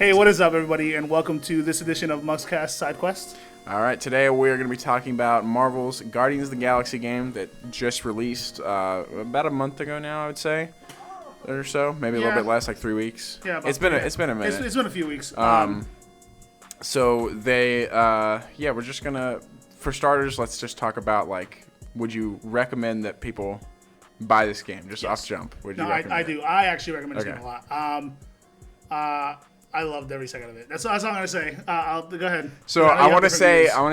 Hey, what is up, everybody, and welcome to this edition of Mugscast Sidequest. All right, today we're going to be talking about Marvel's Guardians of the Galaxy game that just released about a month ago now, I would say, or so, maybe a little bit less, like 3 weeks. Yeah, it's been a minute. It's been a few weeks. So they, we're just gonna, for starters, let's just talk about like, would you recommend that people buy this game just off jump? Would you recommend I do. I actually recommend this game a lot. I loved every second of it. That's all I'm gonna say. I'll go ahead. So I want to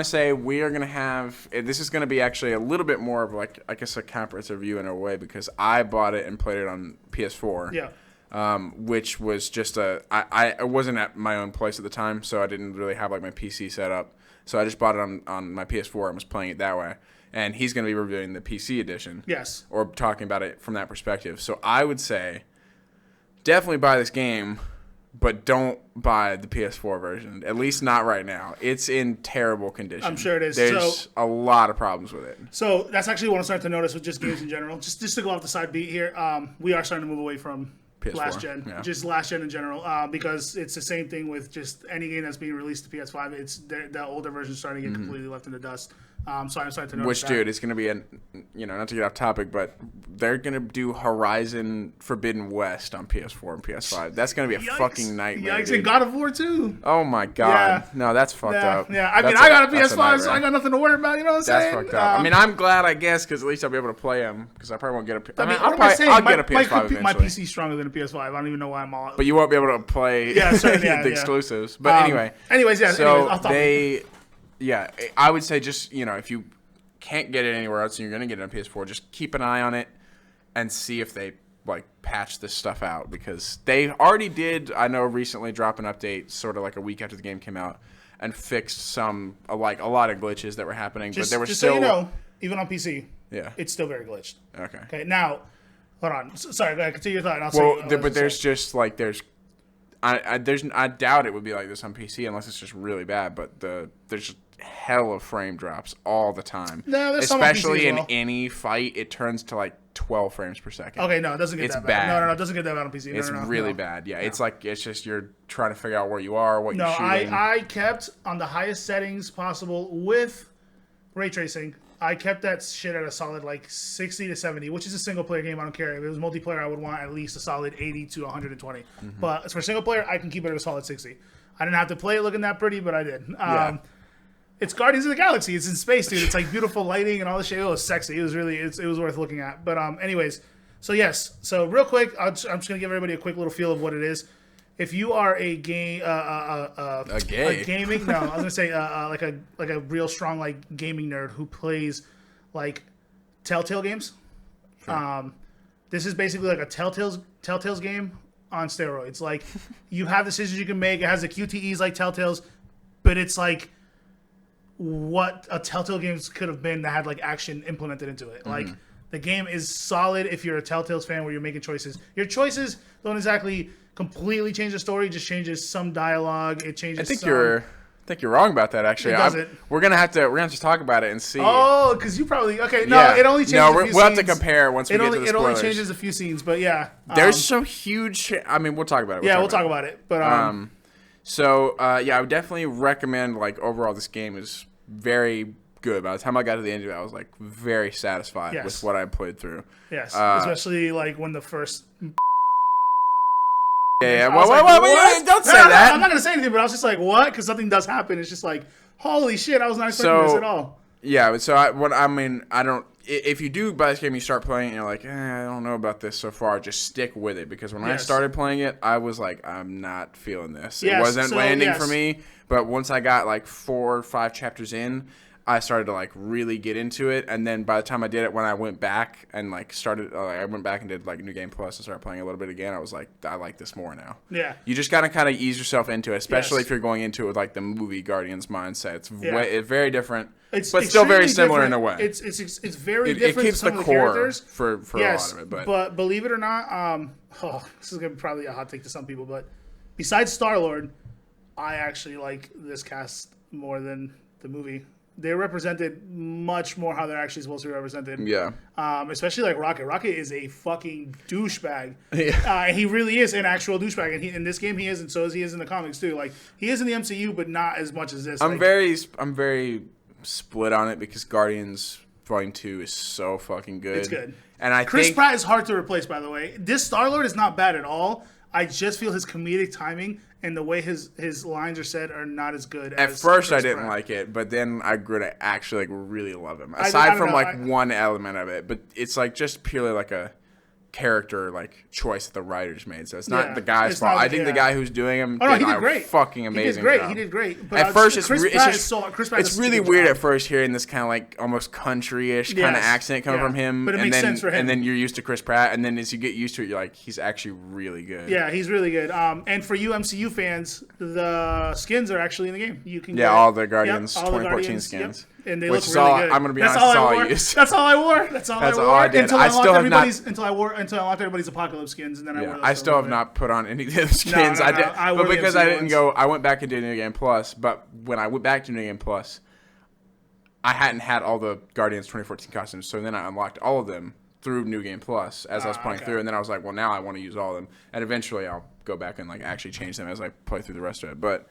say we are gonna have this is gonna be actually a little bit more of like I guess a comprehensive review in a way because I bought it and played it on PS4. Yeah. Which was just I wasn't at my own place at the time, so I didn't really have like my PC set up. So I just bought it on my PS4 and was playing it that way. And he's gonna be reviewing the PC edition. Yes. Or talking about it from that perspective. So I would say definitely buy this game. But don't buy the PS4 version, at least not right now. It's in terrible condition. I'm sure it is. There's a lot of problems with it. So that's actually what I'm starting to notice with just games in general. Just to go off the side beat here, we are starting to move away from PS4, last gen, just last gen in general, because it's the same thing with just any game that's being released to PS5. It's the older version is starting to get completely left in the dust. So I'm starting to notice dude, it's going to be not to get off topic, but they're going to do Horizon Forbidden West on PS4 and PS5. That's going to be a fucking nightmare. Yikes, and God of War 2. Oh my God. Yeah. No, that's fucked up. Yeah, I got a PS5, so I got nothing to worry about, you know what I'm saying? That's fucked up. I mean, I'm glad, I guess, because at least I'll be able to play them, because I probably won't get a I'll get a PS5 eventually. My PC's stronger than a PS5. I don't even know why I'm all... But you won't be able to play the exclusives. But Anyways, I would say just, if you can't get it anywhere else and you're going to get it on PS4, just keep an eye on it and see if they patch this stuff out, because they already did, I know, recently drop an update sort of like a week after the game came out and fixed a lot of glitches that were happening, but there were still... so you know, even on PC, it's still very glitched. Okay, now, hold on. Sorry, go ahead, continue your thought. And I'll but there's just I doubt it would be like this on PC unless it's just really bad, but there's just hell of frame drops all the time. No, there's especially some on PC as well. In any fight, it turns to 12 frames per second. Okay, no, it doesn't get that bad. No, it doesn't get that bad on PC. It's really bad. Yeah, it's just you're trying to figure out where you are, what you're shooting. No, I kept on the highest settings possible with ray tracing. I kept that shit at a solid 60 to 70, which is a single player game. I don't care. If it was multiplayer, I would want at least a solid 80 to 120. But as for single player, I can keep it at a solid 60. I didn't have to play it looking that pretty, but I did. It's Guardians of the Galaxy. It's in space, dude. It's beautiful lighting and all this shit. It was sexy. It was really, it was worth looking at. But anyways, so yes. So real quick, I'm just gonna give everybody a quick little feel of what it is. If you are a gaming, no, I was gonna say like a real strong gaming nerd who plays Telltale games. Sure. This is basically like a Telltale's game on steroids. You have decisions you can make. It has the QTEs like Telltale's, but it's what a Telltale game could have been that had action implemented into it. The game is solid if you're a Telltale's fan where you're making choices. Your choices don't exactly completely change the story, just changes some dialogue. It changes. I think you're wrong about that. Actually, it doesn't. We're gonna have to talk about it and see. Oh, because you probably it only changes. No, we'll have to compare once we get to the spoilers. It only changes a few scenes, but yeah, there's some huge. I mean, we'll talk about it. We'll talk about it. But I would definitely recommend overall this game is very good. By the time I got to the end of it, I was very satisfied with what I played through. Yes, especially when the first. Yeah. Wait, don't say that. I'm not gonna say anything, but I was just what? Because something does happen. It's just holy shit! I was not expecting this at all. Yeah. So I don't. If you do buy this game, you start playing, and you're I don't know about this so far. Just stick with it, because when I started playing it, I was I'm not feeling this. It wasn't landing for me. But once I got 4 or 5 chapters in, I started to really get into it. And then by the time I did it, when I went back and I went back and did New Game Plus and started playing a little bit again, I was I like this more now. Yeah. You just gotta kind of ease yourself into it, especially if you're going into it with the movie Guardians mindset. It's very different. But still very similar in a way. It's very different. It keeps the core for a lot of it. But believe it or not, this is gonna be probably a hot take to some people, but besides Star-Lord, I actually like this cast more than the movie they're represented much more how they're actually supposed to be represented. Yeah. Especially like Rocket. Rocket is a fucking douchebag. Yeah. He really is an actual douchebag, and in this game he is, and so is he is in the comics too. Like he is in the MCU, but not as much as this. I'm very split on it because Guardians Volume 2 is so fucking good. It's good. And I Chris think Pratt is hard to replace, by the way. This Star-Lord is not bad at all. I just feel his comedic timing and the way his lines are said are not as good. At as first, Chris I didn't Pratt. like it, but then I grew to actually like really love him. I Aside don't from know, like one element of it, but it's like just purely like a character like choice that the writers made. So it's not the guy's fault. I think the guy who's doing him he did did great. Fucking amazing. He did great. But at first, it's really weird job. at first hearing this kind of like almost country-ish kind of accent coming from him. But it makes sense for him. And then you're used to Chris Pratt, and then as you get used to it, you're like, he's actually really good. Yeah, he's really good. And for you MCU fans, the skins are actually in the game. You can get all the Guardians 2014 skins. Yep. And they look really good. I'm gonna be honest, that's all I used. That's all I wore. That's all I did. Until I unlocked everybody's Apocalypse skins, and then I wore those. I still have not put on any of the skins. I did, but because I didn't go, I went back into New Game Plus. But when I went back to New Game Plus, I hadn't had all the Guardians 2014 costumes, so then I unlocked all of them through New Game Plus as I was playing through, and then I was like, well, now I want to use all of them, and eventually I'll go back and like actually change them as I play through the rest of it. But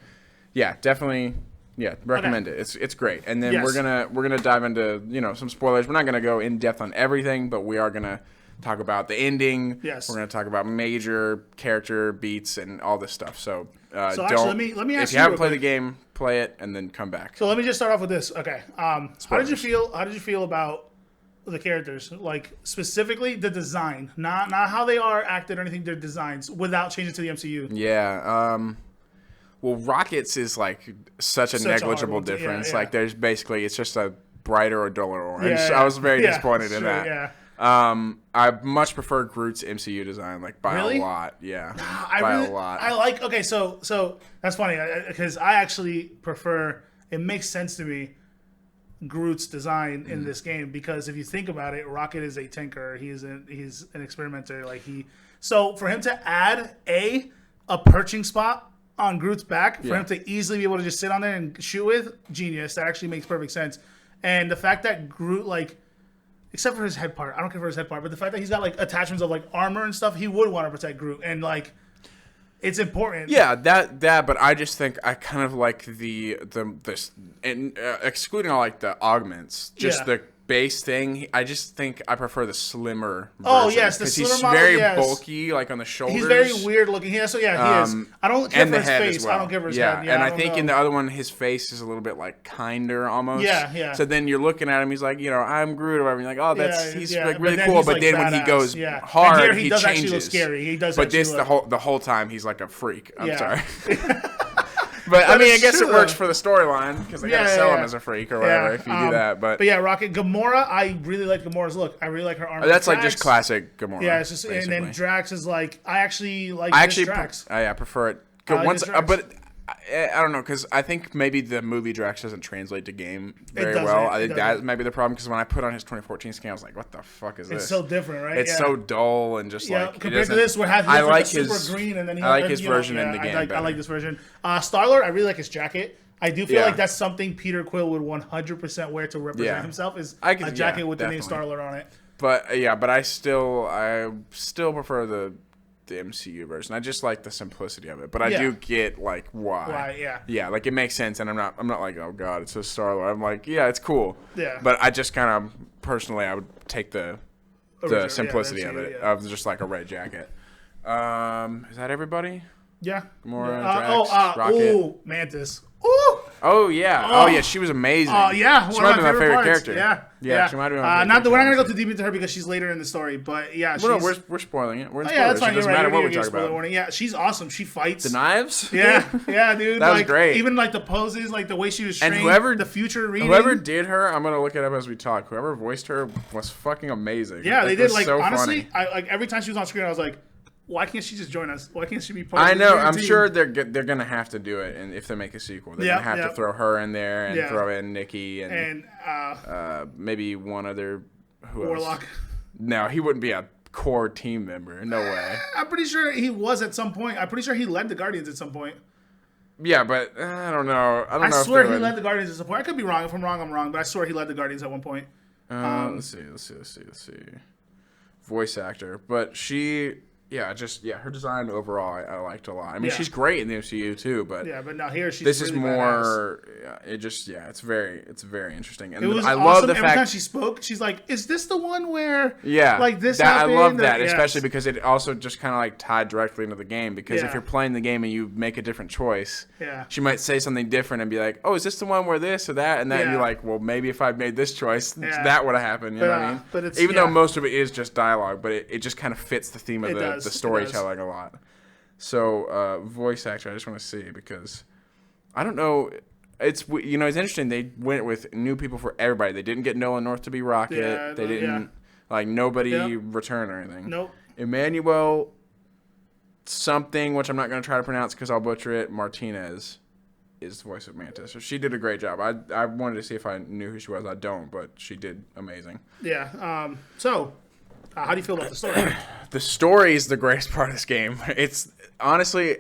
yeah, definitely. Yeah, recommend it. It's great. And then we're gonna dive into some spoilers. We're not gonna go in depth on everything, but we are gonna talk about the ending. Yes. We're gonna talk about major character beats and all this stuff. So actually, let me ask if you haven't played the game, play it and then come back. So let me just start off with this. Okay. How did you feel about the characters? Like specifically the design, not how they are acted or anything. Their designs without changing to the MCU. Yeah. Well, Rocket's is like such a negligible difference. Like there's basically it's just a brighter or duller orange. I was very disappointed in that. Yeah. I much prefer Groot's MCU design, like by a lot. Yeah, a lot. I like. Okay, so that's funny because I actually prefer. It makes sense to me. Groot's design in this game because if you think about it, Rocket is a tinker. He's an experimenter. So for him to add a perching spot on Groot's back for him to easily be able to just sit on there and shoot with, genius. That actually makes perfect sense. And the fact that Groot, except for his head part, I don't care for his head part, but the fact that he's got attachments of armor and stuff, he would want to protect Groot, and it's important. Yeah, that. But I just think I kind of like this, and excluding all the augments, just the base thing. I just think I prefer the slimmer version. Oh yes, the slimmer he's model. Very bulky, on the shoulders. He's very weird looking. He is. I don't care for his face. Well. I don't care for his head. Yeah, and I think in the other one, his face is a little bit kinder almost. Yeah. So then you're looking at him. He's like, I'm Groot or whatever. You're like, oh, he's really cool. But then when he goes hard, he does changes. Actually look scary. He does. But the whole time he's like a freak. I'm sorry. But I guess it works for the storyline because they gotta sell him as a freak or whatever if you do that. But yeah, Rocket Gamora, I really like Gamora's look. I really like her armor. That's just classic Gamora. Yeah, it's just basically. And then Drax is I actually like Drax. I prefer it. But I don't know because I think maybe the movie Drax doesn't translate to game very well. I think that might be the problem because when I put on his 2014 skin, I was like, "What the fuck is this?" It's so different, right? It's so dull and just compared to this, where I like his super green and then I like his version in the game. I like this version. Star-Lord, I really like his jacket. I do feel like that's something Peter Quill would 100% wear to represent himself is a jacket with the name Star-Lord on it. But but I still prefer the MCU version. I just like the simplicity of it, but I do get why. Why? Yeah, it makes sense, and I'm not like, oh god, it's a Star-Lord. I'm like, yeah, it's cool. Yeah. But I just kind of personally, I would take the simplicity of it of just a red jacket. Is that everybody? Yeah. Gamora, Drax, Rocket. Ooh, Mantis. Ooh. Oh yeah, she was amazing. Oh yeah, she might be my favorite character. Yeah, she might be my favorite we're not gonna go too deep into her because she's later in the story, but she's... we're spoiling it. We're in spoilers. That's fine. It doesn't matter what we talk about. Warning. Yeah, she's awesome. She fights. The knives. Yeah, dude. That was great. Even the poses, the way she was trained. And the future reading. Whoever did her, I'm gonna look it up as we talk. Whoever voiced her was fucking amazing. Yeah, they did. So honestly, funny. Every time she was on screen, I was like, why can't she just join us? Why can't she be part of I know. I'm sure they're gonna have to do it, and if they make a sequel, they're gonna have to throw her in there and throw in Nikki and maybe one other. Who Warlock. Else? No, he wouldn't be a core team member. No way. I'm pretty sure he was at some point. I'm pretty sure he led the Guardians at some point. Yeah, but I don't know. I swear he led the Guardians as a point. I could be wrong. If I'm wrong, I'm wrong. But I swear he led the Guardians at one point. Let's see. Voice actor, but her design overall I liked a lot. I mean, she's great in the MCU too, but but now here she's this really is more. Badass. It's very interesting. And it was I awesome. love the Every fact time she spoke, she's like, "Is this the one where like this I happened?" love that, especially because it also just kind of like tied directly into the game. Because if you're playing the game and you make a different choice, she might say something different and be like, "Oh, is this the one where this or that?" And then you're like, "Well, maybe if I'd made this choice, that would have happened." You know what I mean? But it's, even though most of it is just dialogue, but it just kind of fits the theme of the storytelling a lot. So, voice actor, I just want to see because I don't know. It's interesting. They went with new people for everybody. They didn't get Nolan North to be Rocket. They didn't nobody return or anything. Nope. Emmanuel something, which I'm not going to try to pronounce because I'll butcher it. Martinez is the voice of Mantis. So she did a great job. I wanted to see if I knew who she was. I don't, but she did amazing. Yeah. So, how do you feel about the story? The story is the greatest part of this game. It's honestly,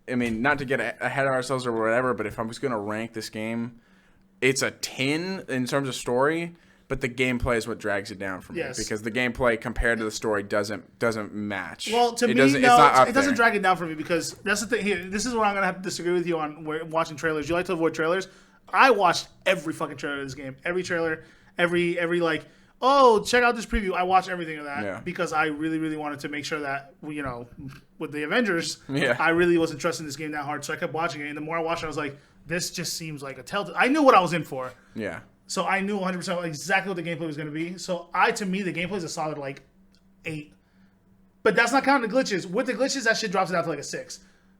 not to get ahead of ourselves or whatever, but if I was going to rank this game, it's a 10 in terms of story, but the gameplay is what drags it down for me. Because the gameplay compared to the story doesn't match. Well, to me, it doesn't drag it down for me because that's the thing here. This is where I'm going to have to disagree with you on watching trailers. You like to avoid trailers. I watched every fucking trailer of this game. Every trailer, every oh, check out this preview. I watched everything of that because I really, really wanted to make sure that, with the Avengers, I really wasn't trusting this game that hard. So I kept watching it. And the more I watched it, I was like, this just seems like a telltale. I knew what I was in for. Yeah. So I knew 100% exactly what the gameplay was going to be. So to me, the gameplay is a solid 8. But that's not counting the glitches. With the glitches, that shit drops it out to a 6.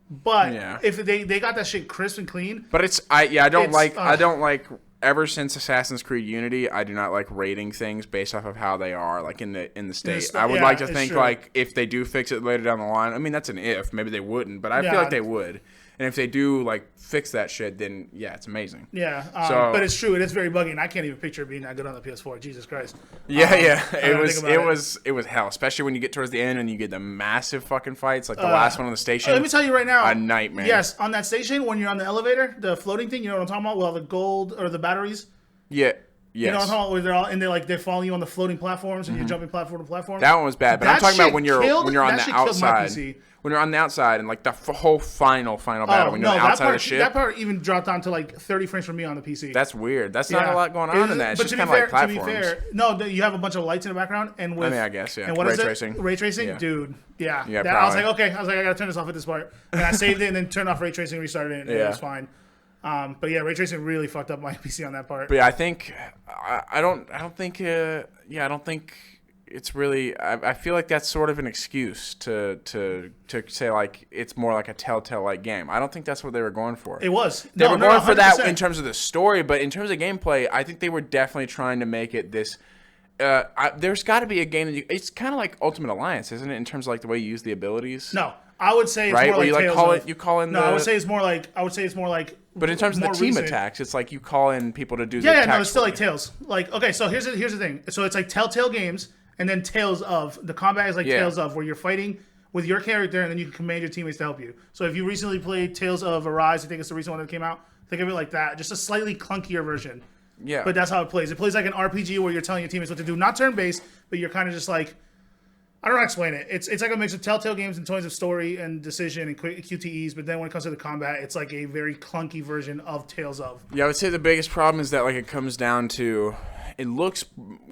But if they got that shit crisp and clean. But I don't like ever since Assassin's Creed Unity, I do not like rating things based off of how they are, like in the state. I would like to think like if they do fix it later down the line. I mean, that's an if. Maybe they wouldn't, but I feel like they would. And if they do like fix that shit, then it's amazing. Yeah, but it's true. It is very buggy, and I can't even picture it being that good on the PS4. Jesus Christ. It was hell, especially when you get towards the end and you get the massive fucking fights, like the last one on the station. Let me tell you right now, a nightmare. Yes, on that station when you're on the elevator, the floating thing. You know what I'm talking about? With all the gold or the batteries. Yeah. Yes. You know what I'm talking about? Where they're following you on the floating platforms and you're jumping platform to platform. That one was bad, but I'm talking about when you're on the outside. When you're on the outside and like the whole final battle when you're on the outside of the ship. That part even dropped down to like 30 frames for me on the PC. That's weird. That's not a lot going on in that. It's just kind of like platforms. To be fair, no, you have a bunch of lights in the background and I guess, yeah. And what ray is it? Tracing. Ray tracing? Dude, yeah. I was like, okay. I gotta turn this off at this part. And I saved it and then turned off ray tracing, restarted it, and it was fine. But ray tracing really fucked up my PC on that part. But yeah, I think I don't think it's really. I feel like that's sort of an excuse to say like it's more like a Telltale like game. I don't think that's what they were going for. It was. They were going for that in terms of the story, but in terms of gameplay, I think they were definitely trying to make it this. There's got to be a game that it's kind of like Ultimate Alliance, isn't it? In terms of like the way you use the abilities. No, I would say it's right? more Where like you like call in. No, I would say it's more like. But in terms of the team attacks, it's like you call in people to do the attacks. Yeah, no, it's still like Tales. Like, okay, so here's the thing. So it's like Telltale games, and then Tales of. The combat is like Tales of, where you're fighting with your character, and then you can command your teammates to help you. So if you recently played Tales of Arise, I think it's the recent one that came out, think of it like that. Just a slightly clunkier version. Yeah. But that's how it plays. It plays like an RPG where you're telling your teammates what to do. Not turn-based, but you're kind of just like... I don't know how to explain it. It's like a mix of Telltale games in terms of story and decision and QTEs, but then when it comes to the combat, it's like a very clunky version of Tales of. Yeah, I would say the biggest problem is that like it comes down to it looks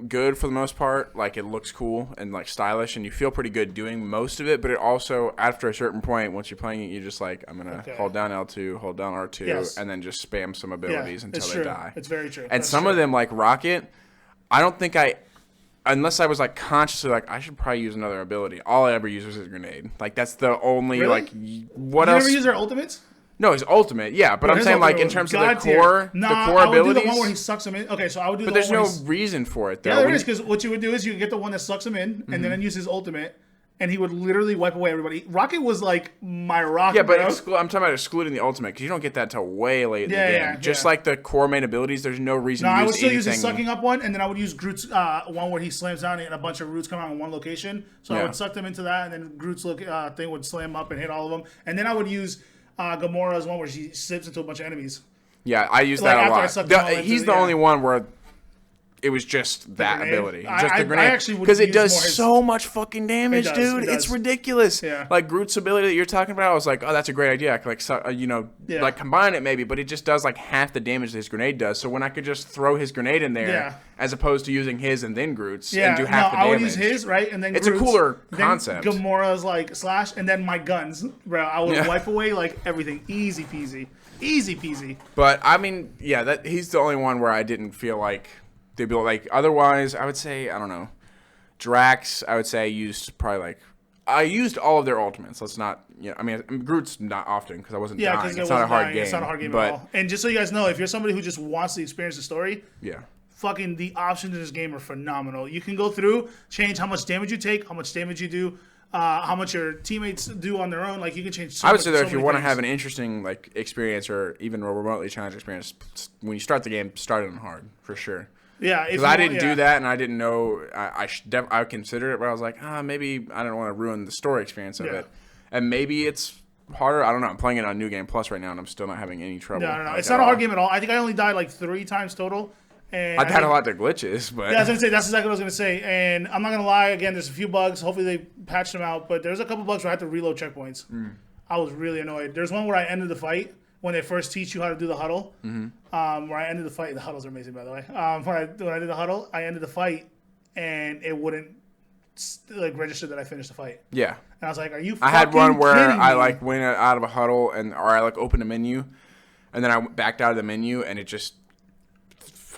good for the most part, like it looks cool and like stylish, and you feel pretty good doing most of it. But it also, after a certain point, once you're playing it, you're just like, I'm gonna hold down L2, hold down R2, and then just spam some abilities until they die. It's very true. And some of them, like Rocket, I don't think unless I was like consciously like I should probably use another ability. All I ever use is a grenade. Like that's the only like what else? You never use their ultimates? No, his ultimate, yeah. But I'm saying like in terms of the core abilities. I would do the one where he sucks them in. Okay, so I would do. But there's no reason for it though. Yeah, there is, because what you would do is you would get the one that sucks him in, and then use his ultimate. And he would literally wipe away everybody. Rocket was like my Rocket. Yeah, but I'm talking about excluding the ultimate because you don't get that until way late in the game. Just like the core main abilities, there's no reason to use anything. I would still use his sucking up one, and then I would use Groot's one where he slams down and a bunch of roots come out in one location. So I would suck them into that, and then Groot's thing would slam up and hit all of them. And then I would use Gamora's one where she sips into a bunch of enemies. Yeah, I use that a lot. He's the only one where it was just that ability. Just the grenade. Because it does so much fucking damage, dude. It's ridiculous. Yeah. Like Groot's ability that you're talking about, I was like, oh, that's a great idea. I could, like, like combine it maybe, but it just does like half the damage his grenade does. So when I could just throw his grenade in there, as opposed to using his and then Groot's and do half the damage. I would use his, right? And then it's Groot's, a cooler concept. Then Gamora's like slash, and then my guns, bro. I would wipe away like everything. Easy peasy. Easy peasy. But I mean, yeah, he's the only one where I didn't feel like they'd be like. Otherwise, I would say I don't know. Drax, I would say I used probably like I used all of their ultimates. Let's not, I mean, Groot's not often because I wasn't dying. It's not a hard game. It's not a hard game at all. And just so you guys know, if you're somebody who just wants to experience the story, fucking the options in this game are phenomenal. You can go through, change how much damage you take, how much damage you do. How much your teammates do on their own, like you can change. I would say that if you want to have an interesting like experience or even a remotely challenged experience, when you start the game, start it on hard for sure. Yeah, because I didn't do that and I didn't know. I considered it, but I was like, maybe I don't want to ruin the story experience of it, and maybe it's harder. I don't know. I'm playing it on New Game Plus right now, and I'm still not having any trouble. No, it's not a hard game at all. I think I only died like 3 times total. And I've had a lot of glitches, but yeah, I was gonna say that's exactly what I was gonna say. And I'm not gonna lie, again, there's a few bugs. Hopefully they patched them out, but there's a couple bugs where I had to reload checkpoints. I was really annoyed. There's one where I ended the fight when they first teach you how to do the huddle. Where I ended the fight. The huddles are amazing, by the way. When I did the huddle, I ended the fight, and it wouldn't like register that I finished the fight. Yeah, and I was like, "Are you?" I had one where I like went out of a huddle or I like opened a menu, and then I backed out of the menu, and it just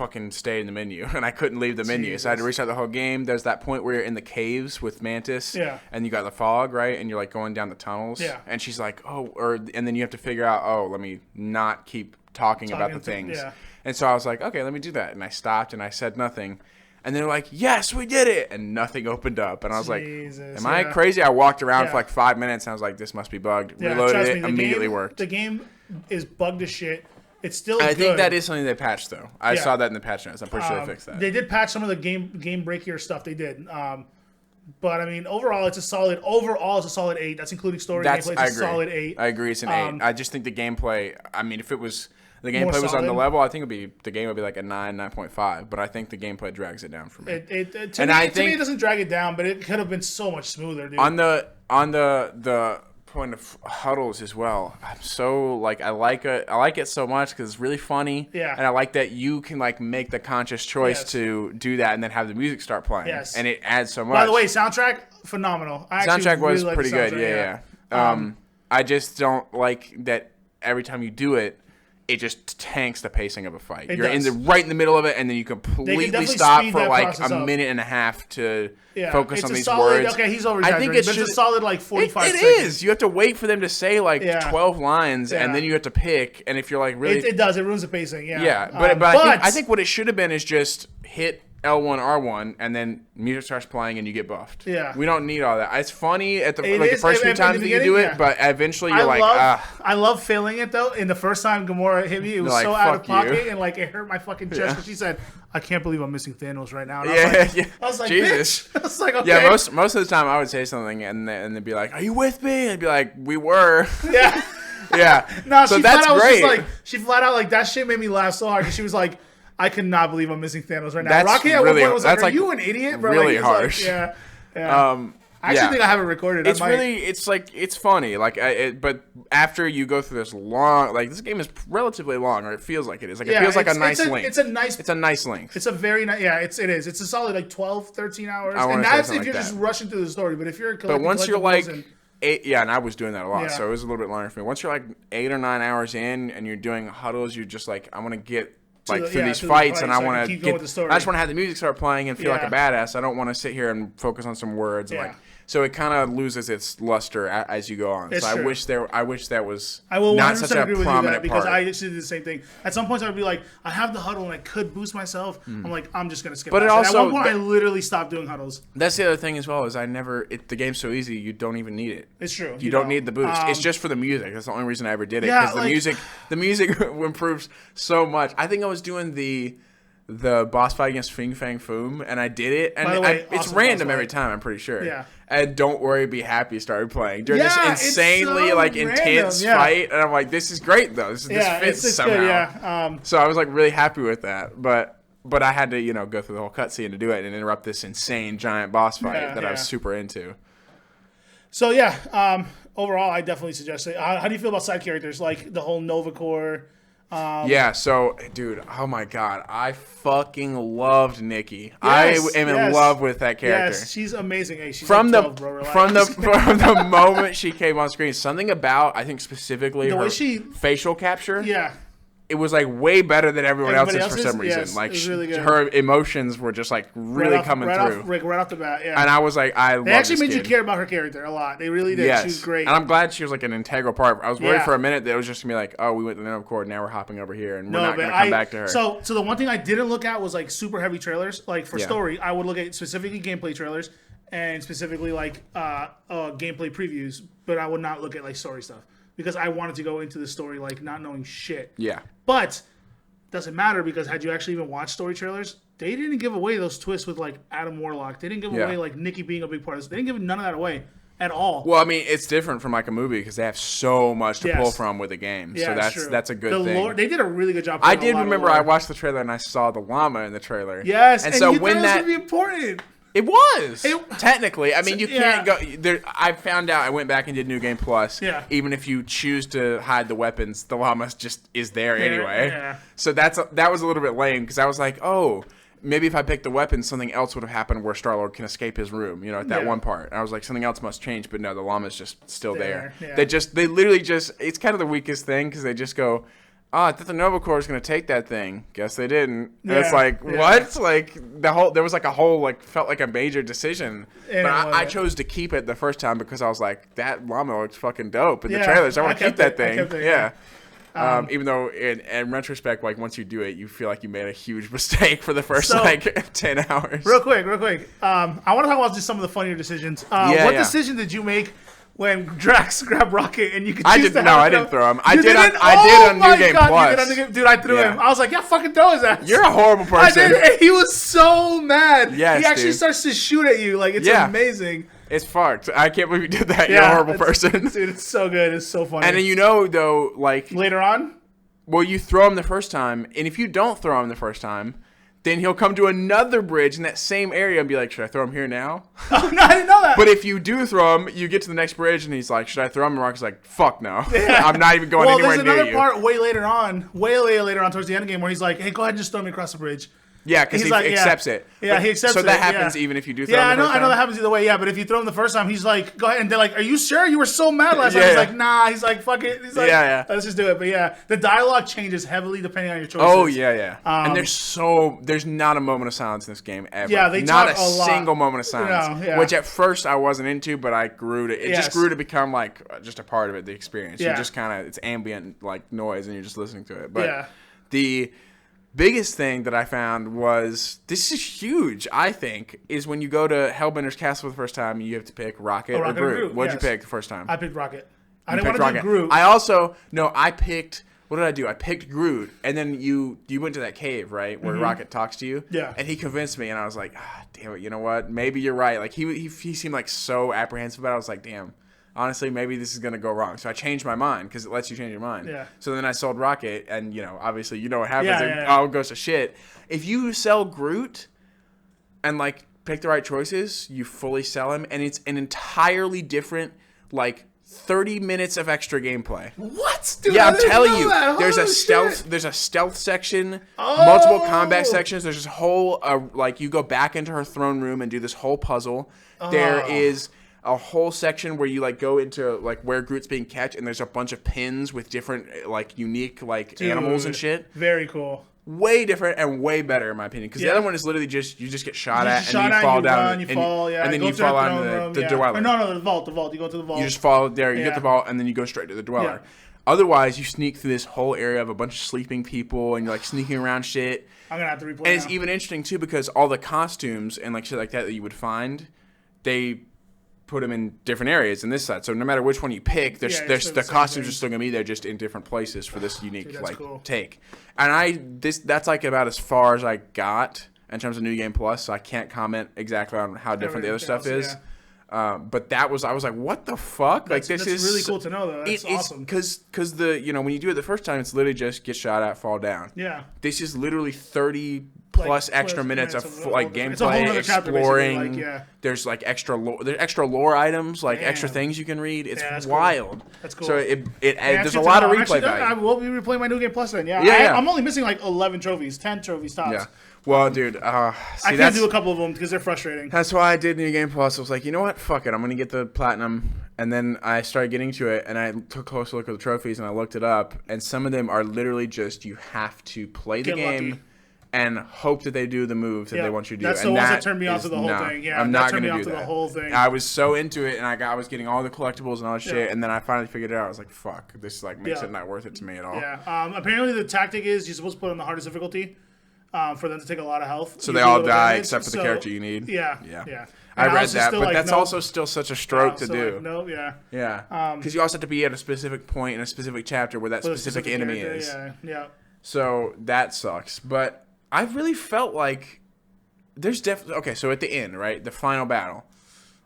fucking stayed in the menu and I couldn't leave the menu. So I had to restart the whole game. There's that point where you're in the caves with Mantis and you got the fog, right? And you're like going down the tunnels and she's like, and then you have to figure out, let me not keep talking about the things. And so I was like, okay, let me do that. And I stopped and I said nothing. And they're like, yes, we did it. And nothing opened up. And I was like, am I crazy? I walked around for like 5 minutes and I was like, this must be bugged. Reloaded it, immediately worked. The game is bugged as shit. It's still I think that is something they patched, though. I saw that in the patch notes. I'm pretty sure they fixed that. They did patch some of the game breakier stuff. They did. But, I mean, overall, it's a solid 8. That's including story gameplay. It's a solid 8. I agree. It's an 8. I just think the gameplay, I mean, if it was the gameplay was on the level, I think the game would be like a 9, 9.5. But I think the gameplay drags it down for me. To me, it doesn't drag it down, but it could have been so much smoother, dude. On the point of huddles as well, I'm so like I like it so much because it's really funny, and I like that you can like make the conscious choice to do that and then have the music start playing, and it adds so much. By the way, soundtrack phenomenal. Soundtrack was really pretty good, yeah. I just don't like that every time you do it, it just tanks the pacing of a fight. You're right in the middle of it, and then you completely stop for like a minute and a half to focus on these words. Okay, he's over. I think it's a solid like 45 seconds. It is. You have to wait for them to say like 12 lines, and then you have to pick. And if you're like really, it does. It ruins the pacing. Yeah. Yeah, but I think what it should have been is just hit L1, R1, and then music starts playing and you get buffed. Yeah. We don't need all that. It's funny at the first few times that you do it, but eventually you're I love failing it, though. In the first time Gamora hit me, it was so out of pocket, and like it hurt my fucking chest. And she said, I can't believe I'm missing Thanos right now. And I was like, Jesus. Bitch. I was like, okay. Yeah, most of the time I would say something, and they'd be like, are you with me? And I'd be like, we were. Yeah. Yeah. No, so that's great. She flat out, like, that shit made me laugh so hard, because she was like, I cannot believe I'm missing Thanos right now. That's Rocky at really, one point was like, "Are you an idiot, bro?" Really harsh. Like, yeah. I actually think I have it recorded. It's funny. Like, but after you go through this long, like this game is relatively long, or it feels like it is. Like it feels like a nice length. It's a nice length. It's a very nice. Yeah, it is. It's a solid like 12, 13 hours, and that's if you're just rushing through the story. But if you're once you're like 8, and I was doing that a lot, so it was a little bit longer for me. Once you're like 8 or 9 hours in, and you're doing huddles, you're just like, I want to get. Like through these fights, and I want to get. I just want to have the music start playing and feel like a badass. I don't want to sit here and focus on some words. And so it kind of loses its luster as you go on. It's so true. I wish that was I will not such a agree with prominent you because part. I actually did the same thing. At some points, I would be like, I have the huddle and I could boost myself. I'm like, I'm just gonna skip. But it also, at one point, I literally stopped doing huddles. That's the other thing as well is the game's so easy you don't even need it. It's true. You don't need the boost. It's just for the music. That's the only reason I ever did it because the music improves so much. I think I was doing the the boss fight against Fing Fang Foom, and I did it, and By the way, it's awesome random every time. I'm pretty sure. Yeah. And Don't Worry, Be Happy started playing during this insanely so intense fight, and I'm like, this is great though. This fits it's somehow. Good, yeah. So I was like really happy with that, but I had to go through the whole cutscene to do it and interrupt this insane giant boss fight that I was super into. So overall, I definitely suggest it. How do you feel about side characters like the whole Nova Corps? So, dude, oh my god, I fucking loved Nikki. I am in love with that character. Yes, she's amazing. Hey, she's from like 12, bro, from the moment she came on screen, something about, I think specifically her facial capture. Yeah. It was like way better than everyone else's for some reason. Yes, like really her emotions were just like really coming through. Right off the bat, yeah. And I was like, They actually made you care about her character a lot. They really did. Yes. She was great. And I'm glad she was like an integral part. I was worried for a minute that it was just gonna be like, oh, we went to the Nova Corps, now we're hopping over here, and we're not gonna come back to her. So the one thing I didn't look at was like super heavy trailers. Like for story, I would look at specifically gameplay trailers and specifically like gameplay previews, but I would not look at like story stuff because I wanted to go into the story like not knowing shit. Yeah. But doesn't matter because had you actually even watched story trailers, they didn't give away those twists with like Adam Warlock. They didn't give away like Nikki being a big part of this. They didn't give none of that away at all. Well, I mean, it's different from like a movie because they have so much to pull from with a game. Yeah, so that's a good thing. They did a really good job. I did remember I watched the trailer and I saw the llama in the trailer. Yes, and so you when thought it was gonna be important. It was technically. I mean, you can't go there. I found out. I went back and did New Game Plus. Yeah. Even if you choose to hide the weapons, the llama just is there anyway. Yeah. So that was a little bit lame because I was like, oh, maybe if I picked the weapons, something else would have happened where Star-Lord can escape his room. At that one part. And I was like, something else must change. But no, the llama's just still there. Yeah. They literally just. It's kind of the weakest thing because they just go, oh, I thought the Nova Corps was going to take that thing. Guess they didn't. And it's like, what? Like, there was like a whole, like, felt like a major decision. But I chose to keep it the first time because I was like, that llama looks fucking dope in the trailers. I want to keep that thing. Even though in retrospect, like, once you do it, you feel like you made a huge mistake for the first, 10 hours. Real quick. I want to talk about just some of the funnier decisions. What decision did you make when Drax grabbed Rocket and you could choose I didn't throw him. I did on New Game Plus. Dude, I threw him. I was like, fucking throw his ass. You're a horrible person. I did, and he was so mad. Yes, he actually starts to shoot at you. Like, it's amazing. It's fucked. I can't believe you did that. You're a horrible person. Dude, it's so good. It's so funny. And then though, like... Later on? Well, you throw him the first time, and if you don't throw him the first time... then he'll come to another bridge in that same area and be like, should I throw him here now? Oh, no, I didn't know that. But if you do throw him, you get to the next bridge and he's like, should I throw him? And Rock's like, fuck no. Yeah. I'm not even going anywhere near you. Well, there's another part way later on towards the end of the game where he's like, hey, go ahead and just throw me across the bridge. Yeah, because he accepts it. Yeah, he accepts it. So that happens even if you do throw him the first time? I know that happens either way, but if you throw him the first time, he's like, go ahead. And they're like, are you sure? You were so mad last time. He's like, nah. He's like, fuck it. He's like, let's just do it. But the dialogue changes heavily depending on your choices. Oh, yeah. And there's not a moment of silence in this game ever. Yeah, they not talk a lot. Not a single moment of silence. No, which at first I wasn't into, but I grew to, just grew to become like just a part of it, the experience. You just kind of, it's ambient like noise and you're just listening to it. But the biggest thing that I found was, this is huge, I think, is when you go to Hellbender's Castle for the first time, you have to pick Rocket or Groot. What'd you pick the first time? I picked Rocket. I didn't want to do Groot. I picked, what did I do? I picked Groot, and then you went to that cave, right, where Rocket talks to you? Yeah. And he convinced me, and I was like, damn it, you know what? Maybe you're right. Like, he seemed like so apprehensive about it. I was like, damn. Honestly, maybe this is going to go wrong. So I changed my mind because it lets you change your mind. Yeah. So then I sold Rocket, and, obviously, what happens. It all goes to shit. If you sell Groot and, like, pick the right choices, you fully sell him, and it's an entirely different, like, 30 minutes of extra gameplay. What? Dude, I'm telling you. There's a stealth section, multiple combat sections. There's this whole, you go back into her throne room and do this whole puzzle. There is a whole section where you go into where Groot's being kept, and there's a bunch of pins with different unique animals and shit. Very cool. Way different and way better in my opinion, because the other one is literally just you just get shot at and you fall down, and then you fall on the dweller. No, the vault. You go to the vault. You just fall there, you get the vault, and then you go straight to the dweller. Otherwise, you sneak through this whole area of a bunch of sleeping people, and you're sneaking around shit. I'm gonna have to replay. And it's even interesting too because all the costumes and shit like that you would find, they put them in different areas in this side. So no matter which one you pick, the costumes are still gonna be there, just in different places for this unique take. And that's like about as far as I got in terms of New Game Plus. So I can't comment exactly on how different the other stuff is. Yeah. But I was like, what the fuck? That's really cool to know, though. That's awesome. Because when you do it the first time, it's literally just get shot at, fall down. Yeah. This is literally 30 plus extra minutes of gameplay, exploring. There's like extra lore items, like extra things you can read. It's wild. Cool. That's cool. So there's a lot of replay value. I will be replaying my New Game Plus then. I'm only missing like 11 trophies, 10 trophies tops. Yeah. Well, dude, I can't do a couple of them because they're frustrating. That's why I did New Game Plus. I was like, you know what? Fuck it. I'm going to get the platinum. And then I started getting to it, and I took a closer look at the trophies, and I looked it up. And some of them are literally just you have to play the game and hope that they do the move that they want you to do. That's the ones that turned me on to the whole thing. Yeah, I'm not going to do that. The whole thing. I was so into it, and I was getting all the collectibles and all that shit. And then I finally figured it out. I was like, fuck. This makes it not worth it to me at all. Yeah. Apparently, the tactic is you're supposed to put on the hardest difficulty. For them to take a lot of health. So they all die except for the character you need? Yeah. I read that, but that's also still such a stroke to do. Yeah. Because you also have to be at a specific point in a specific chapter where that specific enemy is. Yeah. So that sucks. But I really felt like there's definitely... Okay, so at the end, right? The final battle.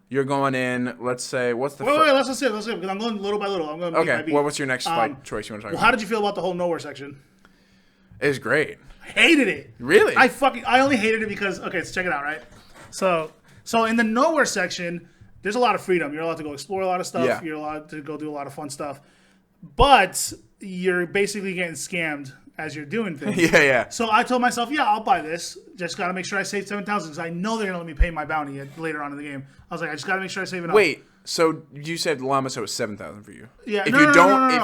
You're going in, let's say, what's the... Wait, let's see, because I'm going little by little. I'm going beat by beat. Well, what's your next choice you want to talk about? How did you feel about the whole nowhere section? It was great. Hated it. Really? I only hated it because let's check it out, right? So in the nowhere section, there's a lot of freedom. You're allowed to go explore a lot of stuff. Yeah. You're allowed to go do a lot of fun stuff. But you're basically getting scammed as you're doing things. Yeah. So I told myself, I'll buy this. Just got to make sure I save 7,000 because I know they're going to let me pay my bounty later on in the game. I was like, I just got to make sure I save enough. Wait. So you said llama, so it was 7,000 for you. Yeah, no.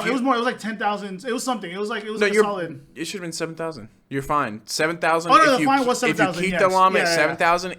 It was more. It was like 10,000. It was something. It was like a solid. It should have been 7,000. You're fine. 7,000. Oh no, the fine was 7,000. If you keep the llama at 7,000,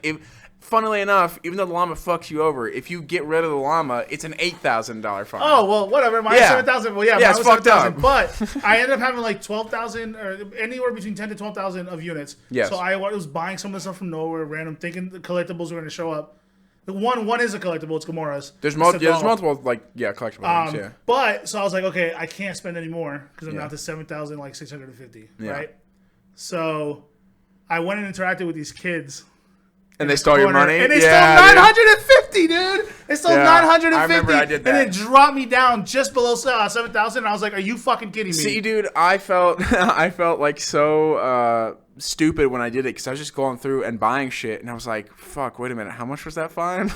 funnily enough, even though the llama fucks you over, if you get rid of the llama, it's an $8,000 fine. Oh well, whatever. Mine 7,000. Well, mine it's was fucked 7,000. up. But I ended up having like 12,000 or anywhere between 10 to 12,000 of units. Yes. So I was buying some of the stuff from nowhere, random, thinking the collectibles were going to show up. One is a collectible. It's Gamora's. There's multiple collectible things. But so I was like, okay, I can't spend any more because I'm down to 7,650. Yeah. Right. So I went and interacted with these kids. And they stole your money? And they stole 950, dude. They stole 950. I remember I did that. And it dropped me down just below 7,000. And I was like, are you fucking kidding me? See, dude, I felt like so stupid when I did it because I was just going through and buying shit. And I was like, fuck, wait a minute. How much was that fine?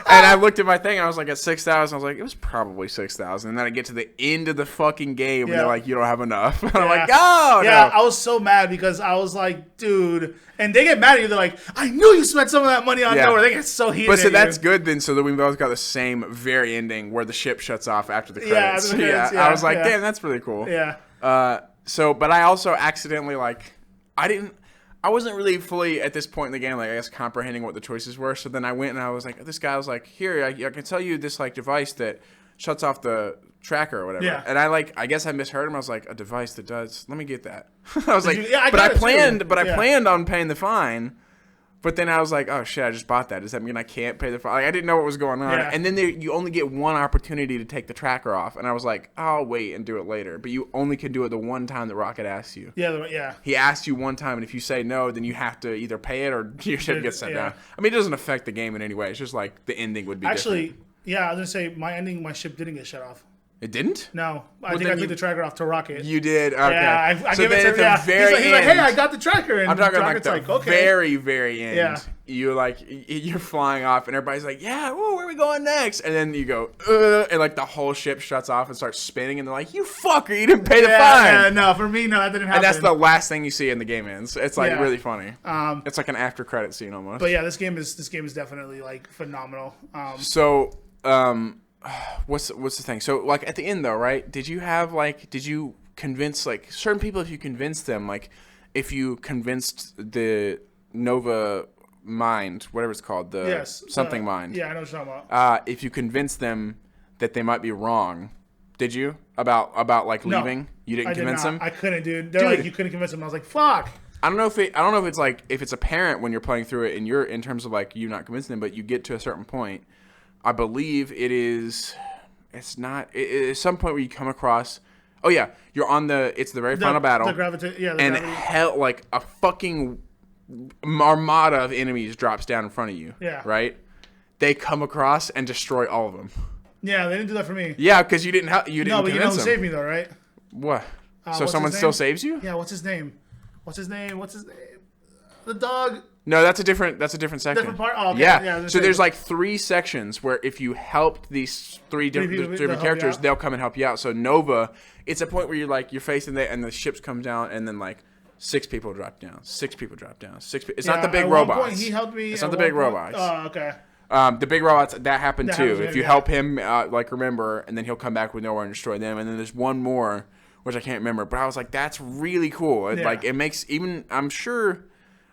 And I looked at my thing. And I was like, at 6,000. I was like, it was probably 6,000. And then I get to the end of the fucking game. And they're like, you don't have enough. And I'm like, oh, no. Yeah, I was so mad because I was like, dude. And they get mad at you. They're like, I knew you spent some of that money on nowhere. They get so heated. But so that's good then. So that we both got the same very ending where the ship shuts off after the credits. I was like, damn, that's really cool. Yeah. But I also accidentally I wasn't really fully at this point in the game, like I guess comprehending what the choices were. So then I went and I was like, this guy was like, here, I can tell you this like device that shuts off the tracker or whatever. Yeah. And I guess I misheard him. I was like, a device that does. Let me get that. I was like, I planned on paying the fine. But then I was like, oh shit, I just bought that. Does that mean I can't pay the fine? Like, I didn't know what was going on. Yeah. And then you only get one opportunity to take the tracker off. And I was like, I'll wait and do it later. But you only can do it the one time that Rocket asks you. Yeah. He asks you one time, and if you say no, then you have to either pay it or your ship gets sent down. I mean, it doesn't affect the game in any way. It's just like the ending would be different. Yeah, I was going to say, my ship didn't get shut off. It didn't? No. I think I took the tracker off to Rocket. You did? Okay. Yeah, I so gave it to him. He's like, hey, I got the tracker. And I'm talking Rocket's like the very, very end. Yeah. You're flying off, and everybody's like, yeah, whoa, where are we going next? And then you go, and like the whole ship shuts off and starts spinning, and they're like, you fucker, you didn't pay the fine. Yeah, no, for me, no, that didn't happen. And that's the last thing you see in the game ends. It's like really funny. It's like an after credit scene almost. But yeah, this game is definitely like phenomenal. What's the thing? So like at the end though, right? Did you convince like certain people? If you convinced them, like if you convinced the Nova Mind, whatever it's called, the Mind. Yeah, I know what you're talking about. If you convinced them that they might be wrong, did you about like leaving? No, you didn't convince them. I couldn't, dude. They're like, you couldn't convince them. I was like, fuck. I don't know if it's apparent when you're playing through it and you're in terms of like you not convincing them, but you get to a certain point. I believe it is. It's not. It's some point where you come across. Oh yeah, you're on the. It's the very final battle. And hell, like a fucking armada of enemies drops down in front of you. Yeah. Right. They come across and destroy all of them. Yeah, they didn't do that for me. Yeah, because you didn't help. You didn't. No, but you know who saved me though, right? What? So someone still saves you? Yeah. What's his name? The dog. No, that's a different section. Different part? Oh, okay. Yeah. So there's like 3 sections where if you helped these three different characters, they'll come and help you out. So Nova, it's a point where you're facing there and the ships come down and then like 6 people drop down. 6 people drop down. It's not the big robots. One point he helped me. It's not the big robots. Oh, okay. The big robots, that happened too. If you help him, remember, and then he'll come back with nowhere and destroy them. And then there's one more, which I can't remember. But I was like, that's really cool. Like, it makes even, I'm sure,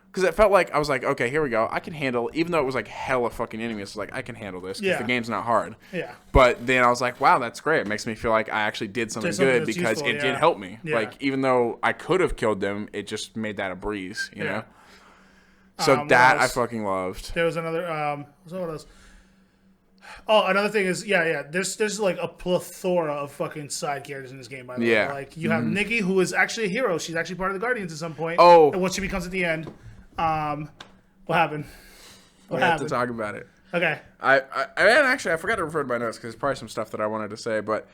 because it felt like, I was like, okay, here we go. I can handle, even though it was like hella fucking enemies, it's like, I can handle this because the game's not hard. Yeah. But then I was like, wow, that's great. It makes me feel like I actually did something good because it did help me. Yeah. Like, even though I could have killed them, it just made that a breeze, you know? So that I fucking loved. There was another. What else? Oh, another thing is, there's like a plethora of fucking side characters in this game. By the way, like you have Nikki, who is actually a hero. She's actually part of the Guardians at some point. Oh, and what she becomes at the end. What happened? We have to talk about it. Okay. I forgot to refer to my notes because there's probably some stuff that I wanted to say, but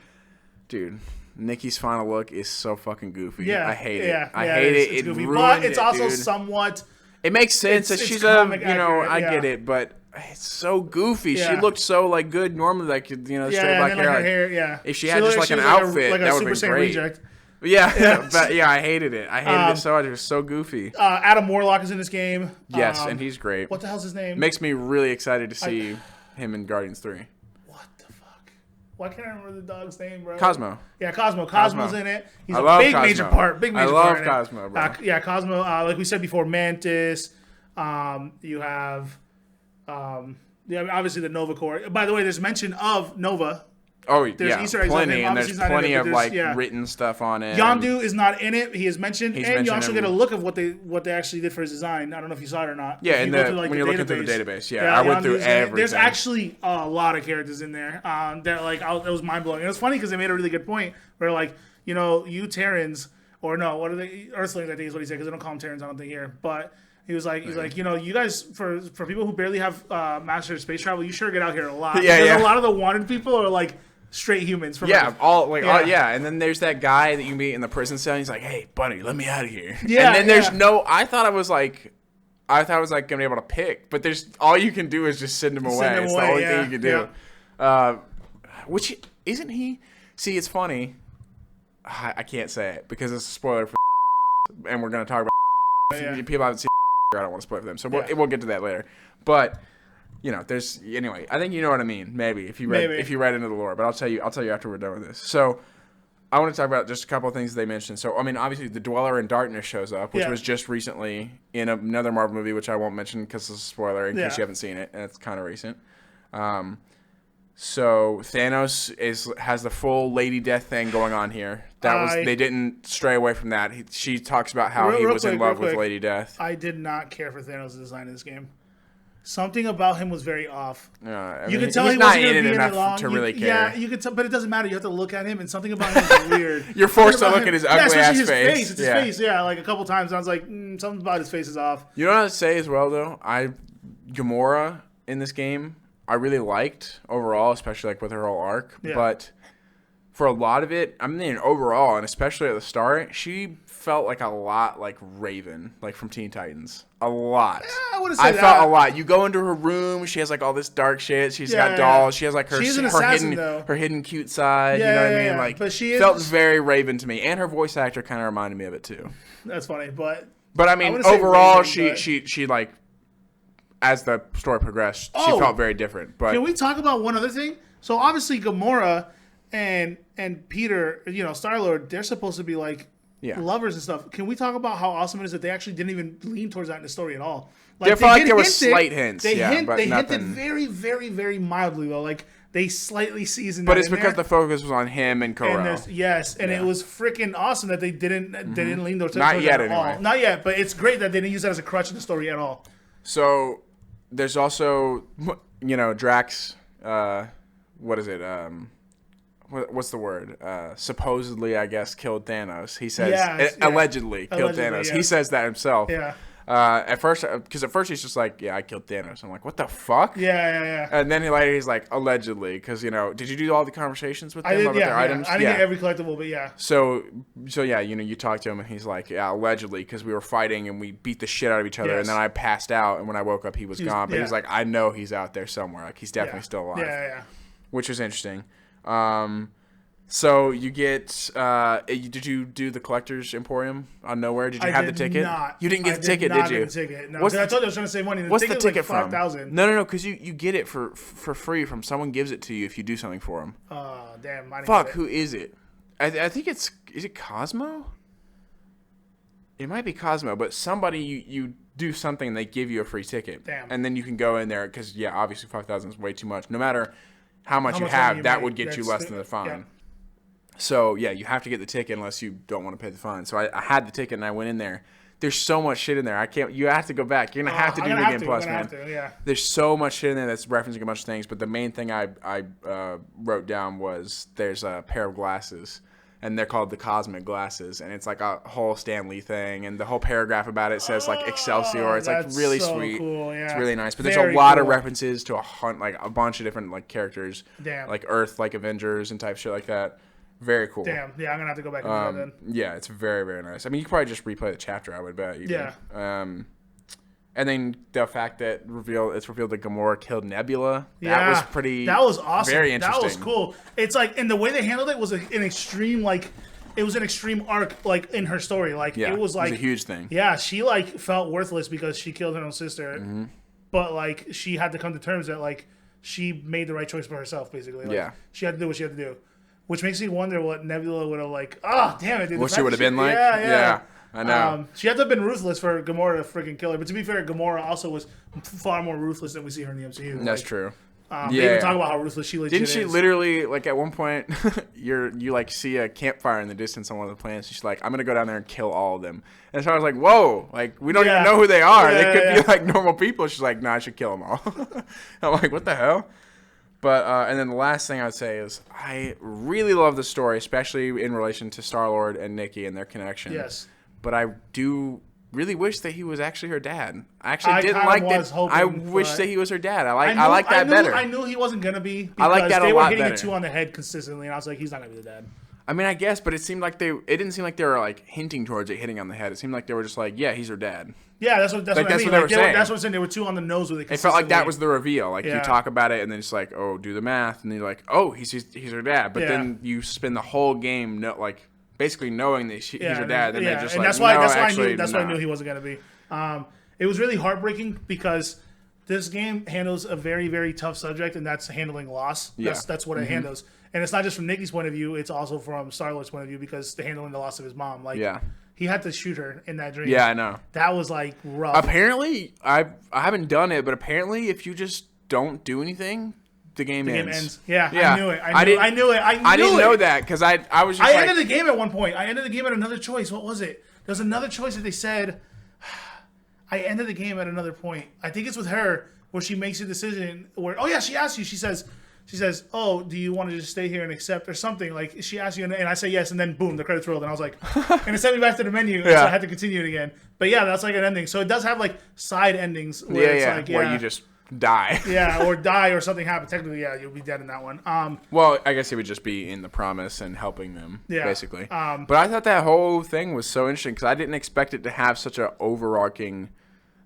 dude. Nikki's final look is so fucking goofy. Yeah, I hate it. I hate it. It's goofy, but it's also somewhat. It makes sense that she's I get it, but it's so goofy. Yeah. She looked so like good normally, like straight black hair. If she had just like an outfit, that would have been great. Reject. Yeah, but I hated it. I hated it so much. It was so goofy. Adam Warlock is in this game. Yes, and he's great. What the hell's his name? Makes me really excited to see him in Guardians 3. Why can't I remember the dog's name, bro? Cosmo. Yeah, Cosmo. Cosmo's in it. He's a big major part. I love Cosmo, bro. Cosmo. Like we said before, Mantis. You have, obviously the Nova Corps. By the way, there's mention of Nova. Oh, there's Easter eggs plenty, and there's plenty of written stuff on it. Yondu is not in it. He is mentioned, and you also get a look of what they actually did for his design. I don't know if you saw it or not. Yeah, and when you're looking through the database, I went through everything. There's actually a lot of characters in there that it was mind blowing. And it was funny because they made a really good point where you Terrans or no, what are they? Earthlings, I think is what he said because they don't call them Terrans. I don't think here, but. He's like, you guys, for people who barely have mastered space travel, you sure get out here a lot. A lot of the wanted people are like straight humans. And then there's that guy that you meet in the prison cell. And he's like, hey, buddy, let me out of here. Yeah, and then there's I thought I was gonna be able to pick, but there's all you can do is just send him away. It's the only thing you can do. Yeah. Which isn't he? See, it's funny. I can't say it because it's a spoiler for and we're gonna talk about people haven't seen. I don't want to spoil it for them, so we'll get to that later. But there's anyway. I think you know what I mean. Maybe if you read into the lore, but I'll tell you after we're done with this. So I want to talk about just a couple of things they mentioned. So I mean, obviously the Dweller in Darkness shows up, which was just recently in another Marvel movie, which I won't mention because it's a spoiler in case you haven't seen it, and it's kind of recent. So Thanos has the full Lady Death thing going on here. They didn't stray away from that. She talks about how he was in love with Lady Death. I did not care for Thanos' design in this game. Something about him was very off. You could tell he wasn't going to be in it long. To really care. Yeah, you could tell, but it doesn't matter. You have to look at him, and something about him is weird. You're forced to look at his ugly ass face. It's his face. Yeah, like a couple times, I was like, something about his face is off. You know what I'd say as well, though? Gamora in this game, I really liked overall, especially with her whole arc. Yeah. But for a lot of it, overall, and especially at the start, she felt like a lot like Raven, like from Teen Titans. A lot. Yeah, I wouldn't say that. I felt a lot. You go into her room, she has all this dark shit. She's got dolls. She has her hidden cute side. You know what I mean? But she felt very Raven to me, and her voice actor kind of reminded me of it too. That's funny, but I mean, overall, Raven, she as the story progressed, she felt very different. But can we talk about one other thing? So obviously, Gamora and Peter, Star-Lord, they're supposed to be lovers and stuff. Can we talk about how awesome it is that they actually didn't even lean towards that in the story at all? There were slight hints. They hinted very, very, very mildly though. They slightly seasoned. But it's because the focus was on him and Kal-El. And it was freaking awesome that they didn't lean towards that Not yet, at anyway. all. Not yet, but it's great that they didn't use that as a crutch in the story at all. So there's also, Drax what is it? What's the word? Supposedly, I guess, killed Thanos. He says allegedly killed Thanos. Yeah. He says that himself. Yeah. At first he's just like, yeah, I killed Thanos. I'm like, what the fuck? Yeah. And then he's like, allegedly, because did you do all the conversations with them about their items? I didn't get every collectible, but yeah. So yeah, you talk to him and he's like, yeah, allegedly, because we were fighting and we beat the shit out of each other, and then I passed out, and when I woke up, he was gone. But he's like, I know he's out there somewhere. Like he's definitely still alive. Yeah. Which was interesting. So you get, did you do the Collector's Emporium on Nowhere? Did you have the ticket? You didn't get the ticket, did you? I did not get the ticket. No, I told you I was trying to save money. What's the ticket from? Like 5,000. No, because you get it for free from someone gives it to you if you do something for them. Oh, damn. Fuck, who is it? I think is it Cosmo? It might be Cosmo, but somebody you do something, they give you a free ticket. Damn. And then you can go in there, because, obviously 5,000 is way too much. No matter how much you have, that would get you less than the fine. Yeah. So, you have to get the ticket unless you don't want to pay the fine. So, I had the ticket and I went in there. There's so much shit in there. You have to go back. You're going to have to do Video Game Plus, man. There's so much shit in there that's referencing a bunch of things. But the main thing I wrote down was there's a pair of glasses. And they're called the Cosmic Glasses. And it's like a whole Stan Lee thing. And the whole paragraph about it says, like, Excelsior. It's, like, really sweet. Cool, yeah. It's really nice. But there's a lot of references to a bunch of different, like, characters. Damn. Like Earth, like Avengers and type shit like that. Very cool. Damn. Yeah, I'm going to have to go back and do that then. Yeah, it's very, very nice. I mean, you could probably just replay the chapter, I would bet. Even. Yeah. And then the fact that it's revealed that Gamora killed Nebula. That was pretty... That was awesome. Very interesting. That was cool. It's like... And the way they handled it was an extreme, like... It was an extreme arc, like, in her story. Like, it was like... It was a huge thing. Yeah, she, like, felt worthless because she killed her own sister. Mm-hmm. But, like, she had to come to terms that, like, she made the right choice for herself, basically. Like, she had to do what she had to do. Which makes me wonder what Nebula would have, like... Oh, damn it, dude. What she would have been like? Yeah. I know. She had to have been ruthless for Gamora to freaking kill her. But to be fair, Gamora also was far more ruthless than we see her in the MCU. That's true. They even talk about how ruthless she legit is. Didn't she literally, like, at one point, you like see a campfire in the distance on one of the planets, and she's like, I'm going to go down there and kill all of them. And so I was like, whoa, like, we don't even know who they are. They could be, like, normal people. She's like, nah, I should kill them all. I'm like, what the hell? But, and then the last thing I would say is I really love the story, especially in relation to Star-Lord and Nikki and their connection. Yes. But I do really wish that he was actually her dad. I actually didn't like that. I wish that he was her dad. I like that better. I knew he wasn't gonna be. I like that a lot better. They were hitting it 2 on the head consistently, and I was like, he's not gonna be the dad. I mean, I guess, but it seemed like it didn't seem like they were like hinting towards it hitting on the head. It seemed like they were just like, yeah, he's her dad. Yeah, that's what I mean. That's what they were saying. That's what I'm saying. They were 2 on the nose with it. It felt like that was the reveal. Like you talk about it, and then it's like, oh, do the math, and then you're like, oh, he's her dad. But then you spend the whole game basically knowing that he's her dad, and they're just like, that's why I knew he wasn't gonna be. It was really heartbreaking because this game handles a very, very tough subject, and that's handling loss. That's what it handles. And it's not just from Nikki's point of view, it's also from Star-Lord's point of view because they're handling the loss of his mom. Like, he had to shoot her in that dream. Yeah, I know. That was, like, rough. Apparently, I haven't done it, but apparently if you just don't do anything, the game ends. Yeah, I knew it. I knew it. I didn't know that because I was just ended the game at one point. I ended the game at another choice. What was it? There was another choice that they said... I ended the game at another point. I think it's with her where she makes a decision where, she asks you. She says, oh, do you want to just stay here and accept or something? Like, she asks you, and I say yes, and then boom, the credits rolled. And I was like, and it sent me back to the menu, so I had to continue it again. But yeah, that's like an ending. So it does have like side endings where it's like, where you just die. or die or something happens. Technically, you'll be dead in that one. Well, I guess it would just be in the promise and helping them, basically. But I thought that whole thing was so interesting because I didn't expect it to have such an overarching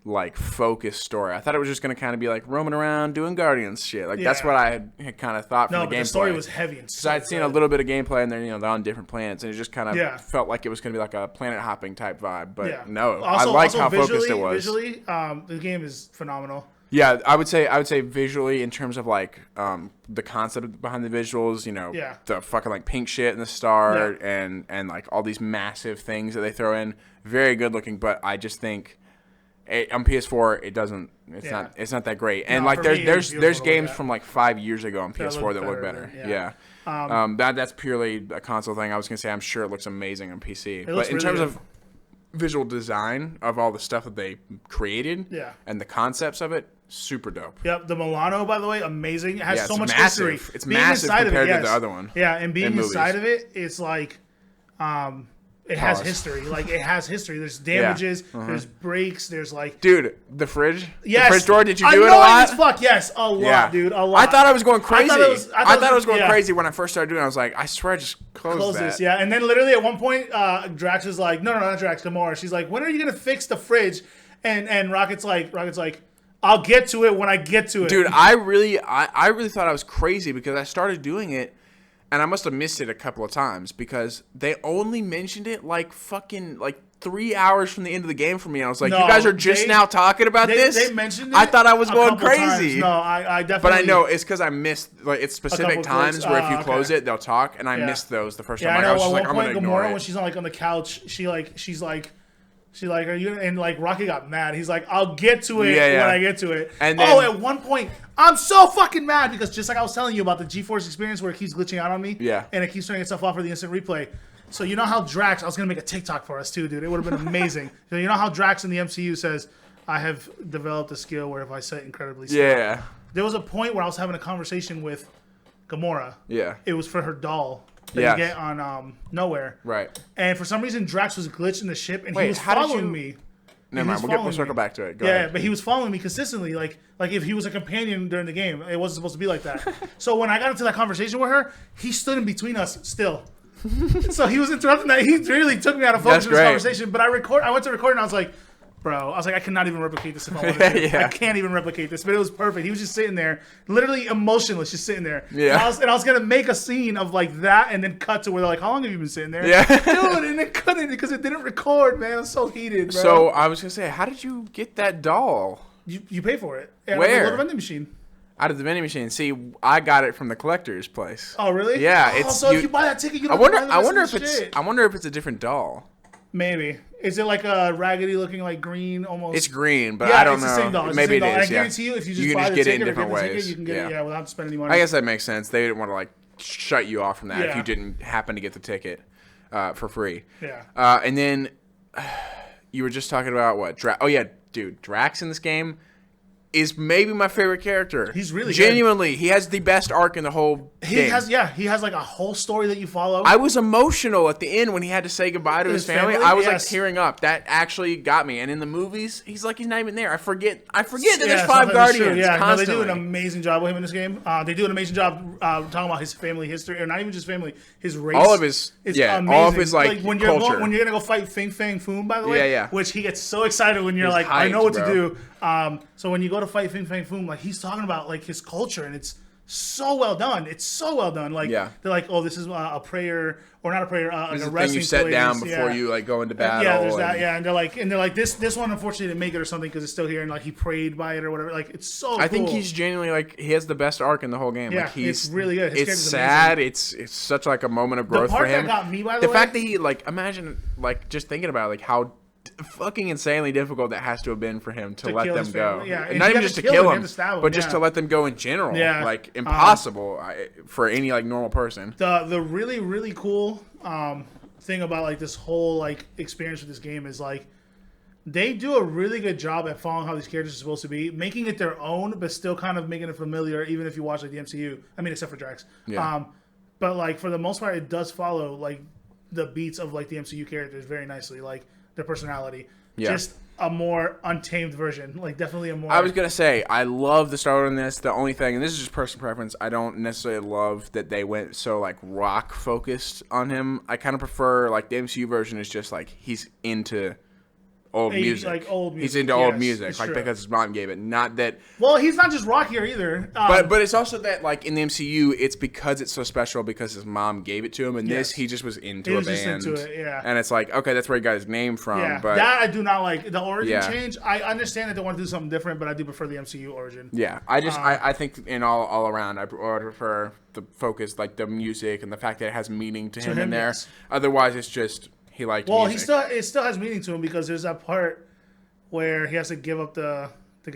like focused story. I thought it was just going to kind of be like roaming around doing Guardians shit. Like that's what I had kind of thought from the gameplay. The story was heavy and so I'd seen a little bit of gameplay and they're on different planets and it just kind of felt like it was going to be like a planet hopping type vibe. But no, I like how focused it was. Visually, the game is phenomenal. Yeah, I would say visually in terms of like the concept behind the visuals, the fucking like pink shit in the star and like all these massive things that they throw in, very good looking. But I just think on PS4 it's not that great. And like there's games from like 5 years ago on PS4 that look better. That's purely a console thing. I was gonna say I'm sure it looks amazing on PC, but in terms of visual design of all the stuff that they created and the concepts of it, super dope. Yep, the Milano, by the way, amazing. It has so much massive. history. It's being massive inside compared of it, to the other one. Yeah, and being inside movies. of it, it's like, it has history. Like, it has history. There's damages. There's breaks. There's like, dude, the fridge. Yes, the fridge door. Did you do it a lot? As fuck. Yes, a lot, dude. A lot. I thought I was going crazy. I thought I was going yeah. crazy when I first started doing it. I was like, I swear I just closed that. This, yeah. And then literally at one point, Drax is like, no, not Drax, Gamora. She's like, when are you gonna fix the fridge? And Rocket's like, I'll get to it when I get to it. Dude, I really thought I was crazy because I started doing it, and I must have missed it a couple of times because they only mentioned it like fucking 3 hours from the end of the game for me. I was like, you guys are just now talking about this? They mentioned it. I thought I was going crazy. Times. No, I definitely. But I know it's because I missed it's specific times where if you close it, they'll talk, and I missed those the first time. I know. I was just at like, one I'm point, gonna ignore Gamora, it. when she's on the couch, she's like, are you? And like Rocky got mad. He's like, I'll get to it when I get to it. And then, at one point, I'm so fucking mad because just like I was telling you about the GeForce experience where it keeps glitching out on me. Yeah. And it keeps turning itself off for the instant replay. So you know how Drax? I was gonna make a TikTok for us too, dude. It would have been amazing. So you know how Drax in the MCU says, "I have developed a skill where if I set incredibly slow." Yeah. There was a point where I was having a conversation with Gamora. Yeah. It was for her doll that you get on Nowhere. Right. And for some reason, Drax was glitching the ship, and he was following me. Never mind. We'll circle back to it. Go ahead. But he was following me consistently, like if he was a companion during the game. It wasn't supposed to be like that. So when I got into that conversation with her, he stood in between us still. So he was interrupting that. He really took me out of focus in this conversation. But I went to record, and I was like, bro, I cannot even replicate this if I wanted to. I can't even replicate this. But it was perfect. He was just sitting there, literally emotionless, just sitting there. Yeah. And I was gonna make a scene of like that, and then cut to where they're like, "How long have you been sitting there?" Yeah. Dude, and it couldn't because it didn't record. Man, I'm so heated, bro. So I was gonna say, how did you get that doll? You pay for it. Where? At the vending machine. Out of the vending machine. See, I got it from the collector's place. Oh, really? Yeah. So if you buy that ticket, you don't I wonder if it's a different doll. Maybe. Is it like a raggedy looking like green almost? It's green, but I don't know. It's the same doll. Maybe it is. I guarantee you, if you just buy the ticket, you can get it without spending any money. I guess that makes sense. They didn't want to shut you off from that if you didn't happen to get the ticket for free. Yeah. And then you were just talking about what? Dude, Drax in this game is maybe my favorite character. He's really genuinely good. He has the best arc in the whole game. He has like a whole story that you follow. I was emotional at the end when he had to say goodbye to his family. I was like tearing up. That actually got me. And in the movies, he's not even there. I forget that there's 5 Guardians. Yeah, constantly. They do an amazing job with him in this game. They do an amazing job talking about his family history, or not even just family, his race. All of his amazing. When you're culture. when you're gonna go fight Fing Fang Foom, by the way, which he gets so excited when you're like, I know what to do. So when you go to fight Fing Fang Foom, like he's talking about like his culture, and it's so well done. It's so well done. Like they're like, oh, this is a prayer or not a prayer, like a wrestling. You set down before you like go into battle. Yeah, there's that. Yeah, and they're like this one unfortunately didn't make it or something because it's still here, and like he prayed by it or whatever. Like it's so. I think he's genuinely he has the best arc in the whole game. Yeah, he's it's really good. It's sad. It's such like a moment of growth for him. The part that got me, by the way, fact that he imagine just thinking about how fucking insanely difficult that has to have been for him to let them go. Yeah. And not even just to kill him, but just to let them go in general. Yeah. Like impossible for any normal person. The really, really cool thing about this whole experience with this game is they do a really good job at following how these characters are supposed to be, making it their own, but still kind of making it familiar, even if you watch the MCU. I mean, except for Drax. Yeah. But for the most part, it does follow the beats of the MCU characters very nicely, their personality. Yeah. Just a more untamed version, definitely a more. I was gonna say I love the start on this. The only thing, and this is just personal preference, I don't necessarily love that they went so rock focused on him. I kind of prefer the MCU version is just he's into old music. He's into old music, because his mom gave it. Not that. Well, he's not just rock here either. But it's also that in the MCU, it's because it's so special because his mom gave it to him, and this he just was into a band. Just into it, yeah. And it's okay, that's where he got his name from. Yeah, but that I do not like. The origin change. I understand that they want to do something different, but I do prefer the MCU origin. Yeah, I think in all around, I prefer the focus, the music and the fact that it has meaning to him in there. Yes. Otherwise, it's just. He liked music. It still has meaning to him because there's that part where he has to give up the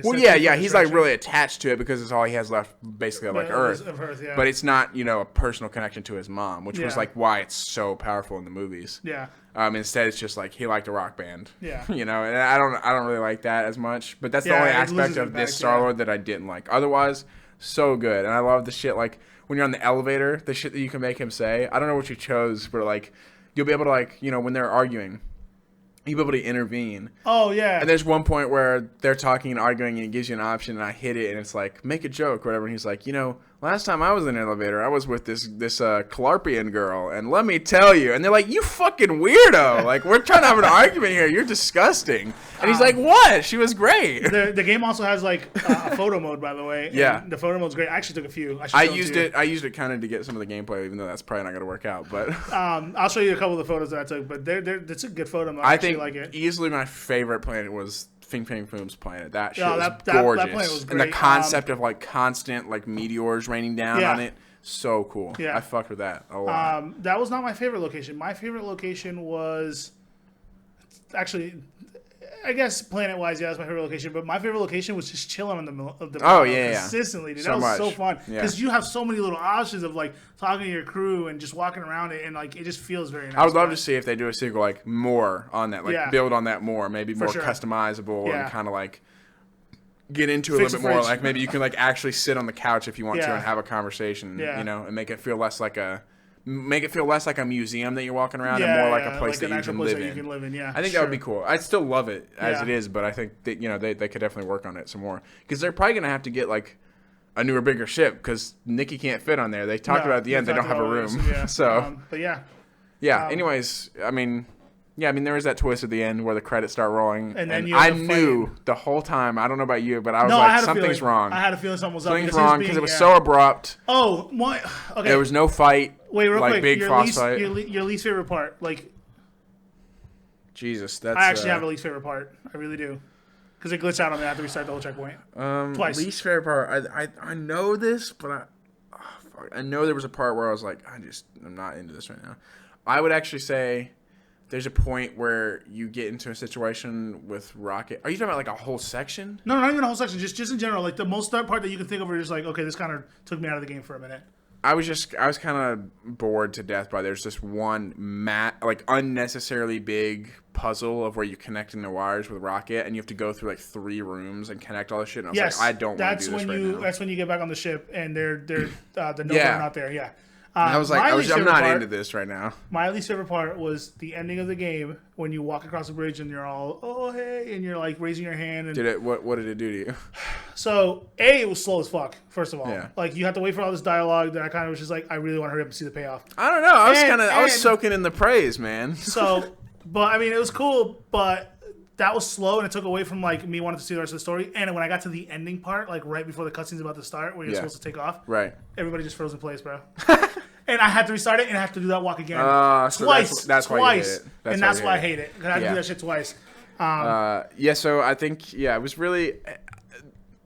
Well, yeah, he's like really attached to it because it's all he has left, basically, like Earth. Yeah. But it's not, a personal connection to his mom, which was like why it's so powerful in the movies. Yeah. Instead, it's just like he liked a rock band. Yeah. And I don't really like that as much. But that's the only aspect of this Star-Lord that I didn't like. Otherwise, so good. And I love the shit like when you're on the elevator, the shit that you can make him say. I don't know what you chose, but like you'll be able to like when they're arguing. You'll be able to intervene. Oh, yeah. And there's one point where they're talking and arguing and it gives you an option and I hit it and it's like, make a joke or whatever. And he's like, last time I was in an elevator, I was with this Calarpian girl and let me tell you. And they're like, you fucking weirdo. Like, we're trying to have an argument here. You're disgusting. And he's like, what? She was great. The game also has like a photo mode, by the way. Yeah. The photo mode's great. I actually took a few. I used it kind of to get some of the gameplay, even though that's probably not going to work out. But I'll show you a couple of the photos that I took. But it's a good photo mode. I think like it. Easily my favorite planet was Fing Fang Foom's planet. That shit was gorgeous. That planet was great. And the concept of like constant like meteors raining down on it, so cool. Yeah. I fucked with that a lot. That was not my favorite location. My favorite location was actually, I guess planet-wise, yeah, that's my favorite location. But my favorite location was just chilling on the consistently, dude. That was so fun because you have so many little options of like talking to your crew and just walking around it, and like it just feels very nice. I would love to see if they do a sequel like more on that, like build on that more, maybe more customizable and kind of like get into a little bit more. Like maybe you can like actually sit on the couch if you want to and have a conversation, and make it feel less like a. Make it feel less like a museum that you're walking around and more like a place that you can live in. I think that would be cool. I'd still love it as it is, but I think that they could definitely work on it some more because they're probably gonna have to get like a newer, bigger ship because Nikki can't fit on there. They talked about at the end they don't have a room, so but yeah. Anyways, I mean, there was that twist at the end where the credits start rolling, and I knew the whole time. I don't know about you, but I was like, something's wrong. I had a feeling something was up. Something's wrong because it was so abrupt. Oh, what? Okay. There was no fight. Wait, real quick. Big fight. Your least favorite part, like. Jesus, that's. I actually have a least favorite part. I really do, because it glitched out on me. I have to restart the whole checkpoint. Twice. Least favorite part. I know this, but I know there was a part where I was like, I'm not into this right now. I would actually say. There's a point where you get into a situation with Rocket. Are you talking about like a whole section? No, not even a whole section. Just in general, like the most part that you can think of, where you're just like, okay, this kind of took me out of the game for a minute. I was kind of bored to death by there's this one like unnecessarily big puzzle of where you're connecting the wires with Rocket, and you have to go through like 3 rooms and connect all this shit. And I was like, I don't want to do this right now. That's when you get back on the ship and they're the Nova are not there. Yeah. I was like, I'm not into this right now. My least favorite part was the ending of the game when you walk across the bridge and you're all, oh, hey, and you're like raising your hand. And what did it do to you? So, it was slow as fuck, first of all. Yeah. Like, you have to wait for all this dialogue that I kind of was just like, I really want to hurry up and see the payoff. I don't know. I was soaking in the praise, man. So, but I mean, it was cool, but that was slow and it took away from like me wanting to see the rest of the story. And when I got to the ending part, like right before the cutscene's about to start, where you're supposed to take off, right? Everybody just froze in place, bro. And I had to restart it and I have to do that walk again twice. That's why you hate it. That's why I hate it. Because I had to do that shit twice. So I think it was really.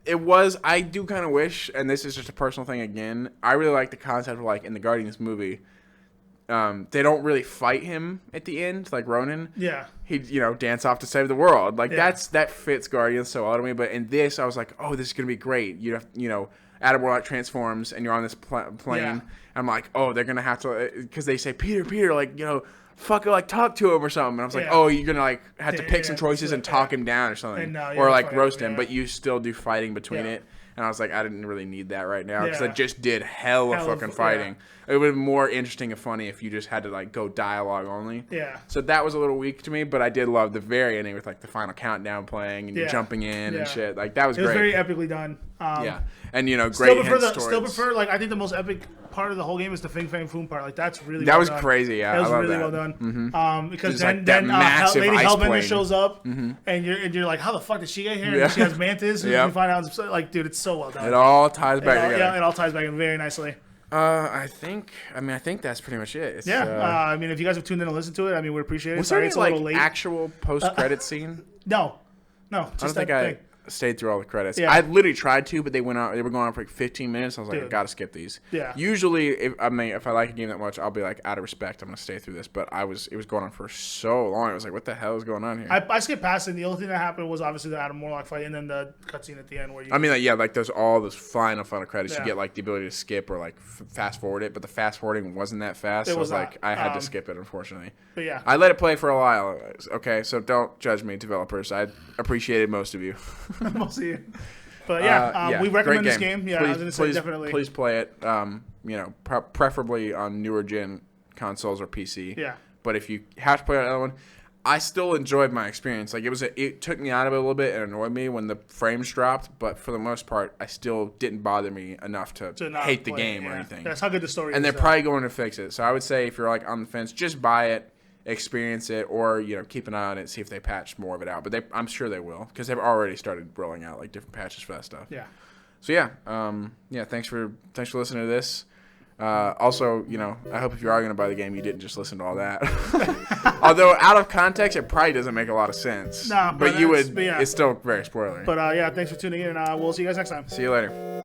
It was. I do kind of wish, and this is just a personal thing again. I really like the concept of like in the Guardians movie. They don't really fight him at the end, like Ronan. Yeah. He, dance off to save the world. Like that fits Guardians so well to me. But in this, I was like, oh, this is gonna be great. You have, Adam Warlock transforms, and you're on this plane. Yeah. I'm like, oh, they're gonna have to, because they say Peter, like, fuck, like talk to him or something. And I was like, oh, you're gonna like have to pick some choices and talk him down or something, or like roast him. But you still do fighting between it. And I was like, I didn't really need that right now because I just did hell of fucking fighting. It would have been more interesting and funny if you just had to like go dialogue only. Yeah. So that was a little weak to me, but I did love the very ending with like the final countdown playing and you're jumping in and shit. Like that was great. It was very epically done. And great still prefer like I think the most epic part of the whole game is the Fing Fang Foom part. Like that's really that was crazy. Yeah, that was really well done. Mm-hmm. Because then Lady Hellbender shows up and you're like, how the fuck did she get here? And she has Mantis. And you find out like, dude, it's so well done. It all ties back together. Yeah, it all ties back in very nicely. I think that's pretty much it. I mean, if you guys have tuned in to listen to it, I mean, we appreciate it. Was there any like actual post-credit scene? No, just that thing. stayed through all the credits. Yeah. I literally tried to, but they were going on for like 15 minutes. I was like, I gotta skip these. Yeah. Usually, if I like a game that much, I'll be like, out of respect, I'm gonna stay through this. But it was going on for so long. I was like, what the hell is going on here? I skipped past it. The only thing that happened was obviously the Adam Warlock fight, and then the cutscene at the end where you. I mean, like there's all those final credits. Yeah. You get like the ability to skip or like fast forward it, but the fast forwarding wasn't that fast. It so was like not. I had to skip it, unfortunately. But yeah, I let it play for a while. Okay, so don't judge me, developers. I appreciated most of you. most of you. But yeah, we recommend this game. Yeah, please, I was gonna say definitely. Please play it. Preferably on newer gen consoles or PC. Yeah. But if you have to play another one, I still enjoyed my experience. Like it took me out of it a little bit and annoyed me when the frames dropped. But for the most part, I still didn't bother me enough to hate the game or anything. That's how good the story is. And they're probably going to fix it. So I would say if you're like on the fence, just buy it. Experience it, or keep an eye on it, see if they patch more of it out. But I'm sure they will, because they've already started rolling out like different patches for that stuff. Yeah. So thanks for listening to this. Also, I hope if you are going to buy the game, you didn't just listen to all that. Although out of context, it probably doesn't make a lot of sense. Nah, but you would. It's still very spoilery. But thanks for tuning in, and we'll see you guys next time. See you later.